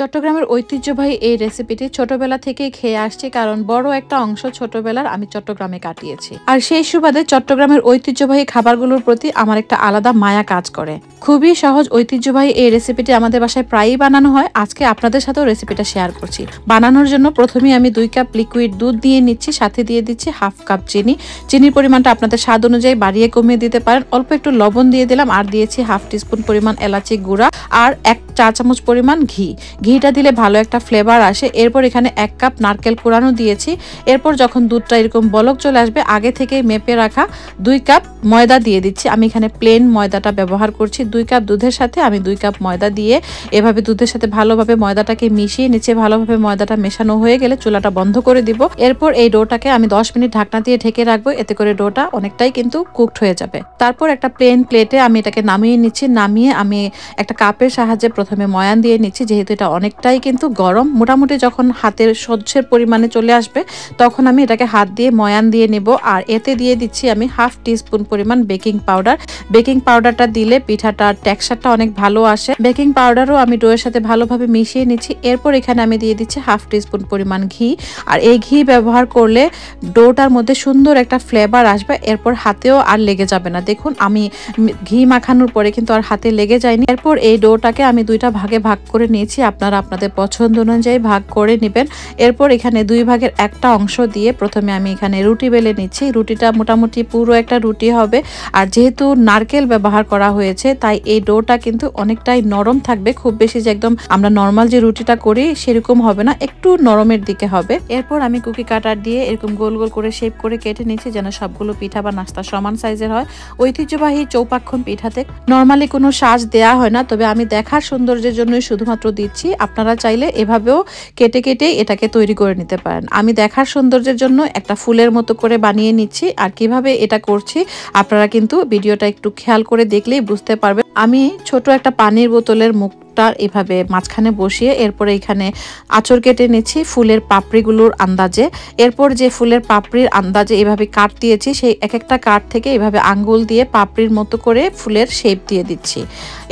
চট্টগ্রামের ঐতিহ্যবাহী এই রেসিপিটি ছোটবেলা থেকেই খেয়ে আসছি, কারণ বড় একটা অংশ ছোটবেলার আমি চট্টগ্রামে কাটিয়েছি। আর সেই সুবাদে চট্টগ্রামের ঐতিহ্যবাহী খাবারগুলোর প্রতি আমার একটা আলাদা মায়া কাজ করে। খুবই সহজ ঐতিহ্যবাহী এই রেসিপিটি আমাদের বাসায় প্রায়ই বানানো হয়। আজকে আপনাদের সাথেও রেসিপিটা শেয়ার করছি। বানানোর জন্য প্রথমেই আমি 2 কাপ লিকুইড দুধ দিয়ে নিচ্ছি, সাথে দিয়ে দিচ্ছি হাফ কাপ চিনি। চিনির পরিমাণটা আপনাদের স্বাদ অনুযায়ী বাড়িয়ে কমিয়ে দিতে পারেন। অল্প একটু লবণ দিয়ে দিলাম, আর দিয়েছি হাফ টিস্পুন পরিমাণ এলাচি গুঁড়া আর 1 চা চামচ পরিমাণ ঘি। ঘিটা দিলে ভালো একটা ফ্লেভার আসে। এরপর এখানে 1 কাপ নারকেল কোরানো দিয়েছি। এরপর যখন দুধটা এরকম বলক চলে আসবে, আগে থেকে মেপে রাখা 2 কাপ ময়দা দিয়ে দিচ্ছি। আমি এখানে প্লেন ময়দাটা ব্যবহার করছি। 2 কাপ দুধের সাথে আমি 2 কাপ ময়দা দিয়ে এভাবে দুধের সাথে ভালোভাবে ময়দাটাকে মিশিয়ে নিচে। ভালোভাবে ময়দাটা মেশানো হয়ে গেলে চুলাটা বন্ধ করে দিব। এরপর এই ডোটাকে আমি 10 মিনিট ঢাকনা দিয়ে ঢেকে রাখবো, এতে করে ডোটা অনেকটাই কিন্তু কুকড হয়ে যাবে। তারপর একটা প্লেন প্লেটে আমি এটাকে নামিয়ে নিচ্ছি। নামিয়ে আমি একটা কাপের সাহায্যে প্রথমে ময়ান দিয়ে নিচ্ছি, যেহেতু এটা অনেকটাই কিন্তু গরম। মোটামুটি যখন হাতের সহ্যের পরিমাণে চলে আসবে, তখন আমি এটাকে হাত দিয়ে ময়ান দিয়ে নেব। আর এতে দিয়ে দিচ্ছি আমি হাফ টিস্পুন পরিমাণ বেকিং পাউডার। বেকিং পাউডারটা দিলে পিঠাটার টেক্সচারটা অনেক ভালো আসে। বেকিং পাউডারও আমি ডোয়ের সাথে ভালোভাবে মিশিয়ে নিচ্ছি। এরপর এখানে আমি দিয়ে দিচ্ছি হাফ টিস্পুন পরিমাণ ঘি। আর এই ঘি ব্যবহার করলে ডোটার মধ্যে সুন্দর একটা ফ্লেভার আসবে। এরপর হাতেও আর লেগে যাবে না। দেখুন আমি ঘি মাখানোর পরে কিন্তু আর হাতে লেগে যায়নি। এরপর এই ডোটাকে আমি 2টা ভাগে ভাগ করে নিয়েছি। আপনারা আপনাদের পছন্দ অনুযায়ী ভাগ করে নেবেন। এরপর এখানে 2 ভাগের একটা অংশ দিয়ে প্রথমে আমি এখানে রুটি বেলে নিচ্ছি। রুটিটা মোটামুটি পুরো একটা রুটি হবে। আর যেহেতু নারকেল ব্যবহার করা হয়েছে, তাই এই ডোটা কিন্তু অনেকটাই নরম থাকবে। খুব বেশি যে একদম আমরা নর্মাল যে রুটিটা করি সেরকম হবে না, একটু নরমের দিকে হবে। এরপর আমি কুকি কাটার দিয়ে এরকম গোল গোল করে শেপ করে কেটে নিচ্ছি, যেন সবগুলো পিঠা বা নাস্তা সমান সাইজের হয়। ঐতিহ্যবাহী চৌপাক্ষণ পিঠাতে নর্মালি কোনো সাজ দেয়া হয় না, তবে আমি দেখার সৌন্দর্যের জন্যই শুধুমাত্র দিচ্ছি। আপনারা চাইলে এভাবেও কেটে কেটে এটাকে তৈরি করে নিতে পারেন। আমি দেখার সৌন্দর্যের জন্য একটা ফুলের মতো করে বানিয়ে নিচ্ছি। আর কিভাবে এটা করছি আপনারা কিন্তু ভিডিওটা একটু খেয়াল করে দেখলেই বুঝতে পারবেন। আমি ছোট একটা পানির বোতলের মুখ এভাবে মাঝখানে বসিয়ে এরপরে এখানে আঁচড় কেটে নিচ্ছি ফুলের পাপড়িগুলোর আন্দাজে। এরপর যে ফুলের পাপড়ির আন্দাজে এভাবে কাট দিয়েছি, সেই এক একটা কাট থেকে এভাবে আঙ্গুল দিয়ে পাপড়ির মতো করে ফুলের শেপ দিয়ে দিচ্ছি।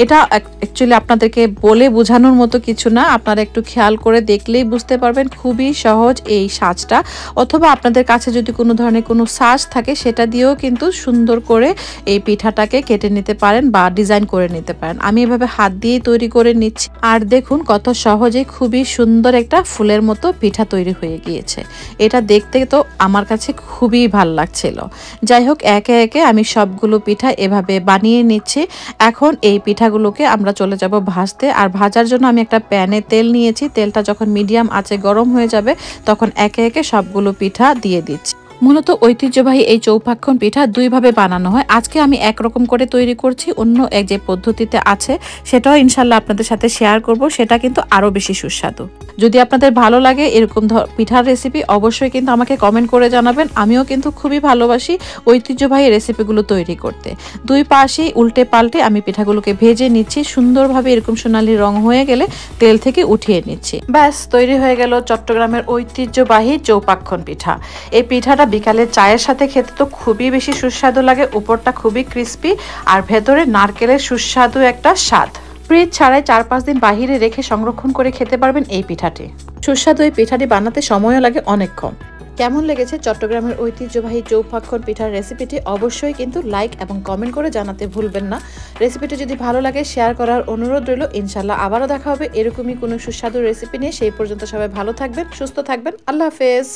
এটা অ্যাকচুয়ালি আপনাদেরকে বলে বোঝানোর মতো কিছু না, আপনারা একটু খেয়াল করে দেখলেই বুঝতে পারবেন। খুবই সহজ এই সাজটা। অথবা আপনাদের কাছে যদি কোনো ধরনের কোনো সাজ থাকে, সেটা দিয়েও কিন্তু সুন্দর করে এই পিঠাটাকে কেটে নিতে পারেন বা ডিজাইন করে নিতে পারেন। আমি এভাবে হাত দিয়ে তৈরি করে নিচ্ছি। আর দেখুন কত সহজে খুবই সুন্দর একটা ফুলের মতো পিঠা তৈরি হয়ে গিয়েছে। এটা দেখতে তো আমার কাছে খুবই ভালো লাগছিল। যাই হোক, একে একে আমি সবগুলো পিঠা এভাবে বানিয়ে নিচ্ছি। এখন এই পিঠাগুলোকে আমরা চলে যাব ভাজতে। আর ভাজার জন্য আমি একটা প্যানে তেল নিয়েছি। তেলটা যখন মিডিয়াম আঁচে গরম হয়ে যাবে, তখন একে একে সবগুলো পিঠা দিয়ে দিচ্ছি। মূলত ঐতিহ্যবাহী এই চৌপাক্ষণ পিঠা 2 ভাবে বানানো হয়। আজকে আমি একরকম করে তৈরি করছি, অন্য এক যে পদ্ধতিতে আছে সেটাও ইনশাল্লাহ আপনাদের সাথে শেয়ার করব। সেটা কিন্তু আরো বেশি সুস্বাদু। যদি আপনাদের ভালো লাগে এরকম পিঠার রেসিপি, অবশ্যই কিন্তু আমাকে কমেন্ট করে জানাবেন। আমিও কিন্তু খুবই ভালোবাসি ঐতিহ্যবাহী রেসিপিগুলো তৈরি করতে। 2 পাশেই উল্টে পাল্টে আমি পিঠাগুলোকে ভেজে নিচ্ছি। সুন্দরভাবে এরকম সোনালি রং হয়ে গেলে তেল থেকে উঠিয়ে নিচ্ছি। ব্যাস তৈরি হয়ে গেল চট্টগ্রামের ঐতিহ্যবাহী চৌপাক্ষণ পিঠা। এই পিঠাটা বিকালে চায়ের সাথে খেতে তো খুবই বেশি সুস্বাদু লাগে। উপরটা খুবই ক্রিস্পি আর ভেতরে নারকেলের সুস্বাদু একটা স্বাদ। ফ্রিজ ছাড়াই 4-5 দিন বাহিরে রেখে সংরক্ষণ করে খেতে পারবেন এই পিঠাটি। সুস্বাদু এই পিঠাটি বানাতে সময়ও লাগে অনেক কম। কেমন লেগেছে চট্টগ্রামের ঐতিহ্যবাহী চৌপাক্ষণ পিঠার রেসিপিটি? অবশ্যই কিন্তু লাইক এবং কমেন্ট করে জানাতে ভুলবেন না। রেসিপিটি যদি ভালো লাগে শেয়ার করার অনুরোধ রইল। ইনশাল্লাহ আবারও দেখা হবে এরকমই কোনো সুস্বাদু রেসিপি নিয়ে। সেই পর্যন্ত সবাই ভালো থাকবেন, সুস্থ থাকবেন। আল্লাহ হাফেজ।